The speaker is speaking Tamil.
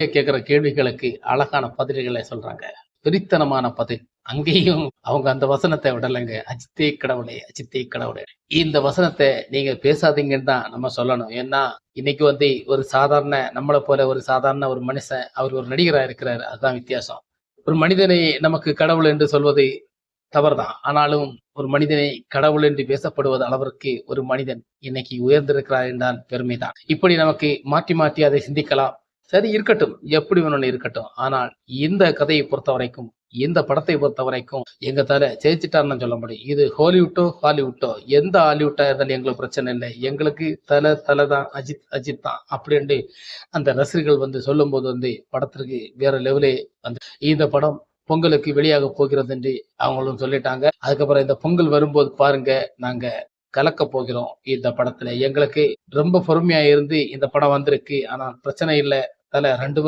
கேட்கிற கேள்விகளுக்கு அழகான பதில்களை சொல்றாங்க. வெறித்தனமான பதில். அங்கேயும் அவங்க அந்த வசனத்தை விடலைங்க. "அஜித்தே கடவுளே! அஜித்தே கடவுளே!" இந்த வசனத்த நீங்க பேசாதீங்கன்னு தான் நம்ம சொல்லணும். ஏன்னா, இன்னைக்கு ஒரு சாதாரண நம்மள போல ஒரு சாதாரண ஒரு மனுஷன், அவர் ஒரு நடிகரா இருக்கிறாரு. அதுதான் வித்தியாசம். ஒரு மனிதனை நமக்கு கடவுள் என்று சொல்வது தவறுதான். ஆனாலும் ஒரு மனிதனை கடவுள் என்று பேசப்படுவது அளவிற்கு ஒரு மனிதன் இன்னைக்கு உயர்ந்திருக்கிறார் என்றால் பெருமைதான். இப்படி நமக்கு மாற்றி மாற்றி அதை சிந்திக்கலாம். சரி இருக்கட்டும். எப்படி வேணும்னு இருக்கட்டும். ஆனால் இந்த கதையை பொறுத்தவரைக்கும், இந்த படத்தை பொறுத்தவரைக்கும் எங்க தல ஜெயிச்சுட்டாருன்னு சொல்ல முடியும். இது ஹாலிவுட்டோ, ஹாலிவுட்டோ எந்த ஹாலிவுட்டா இருந்தாலும் எங்களுக்கு பிரச்சனை இல்ல. எங்களுக்கு தல தான். அஜித், அஜித் தான். அப்படின்ட்டு அந்த ரசிகர்கள் சொல்லும்போது படத்திற்கு வேற லெவலே வந்து இந்த படம் பொங்கலுக்கு வெளியாக போகிறது என்று அவங்களும் சொல்லிட்டாங்க. அதுக்கப்புறம் இந்த பொங்கல் வரும்போது பாருங்க, நாங்க கலக்கப் போகிறோம் இந்த படத்துல. எங்களுக்கு ரொம்ப பொறுமையா இருந்து இந்த படம் வந்திருக்கு. ஆனா பிரச்சனை இல்ல. தல 2 வருஷம்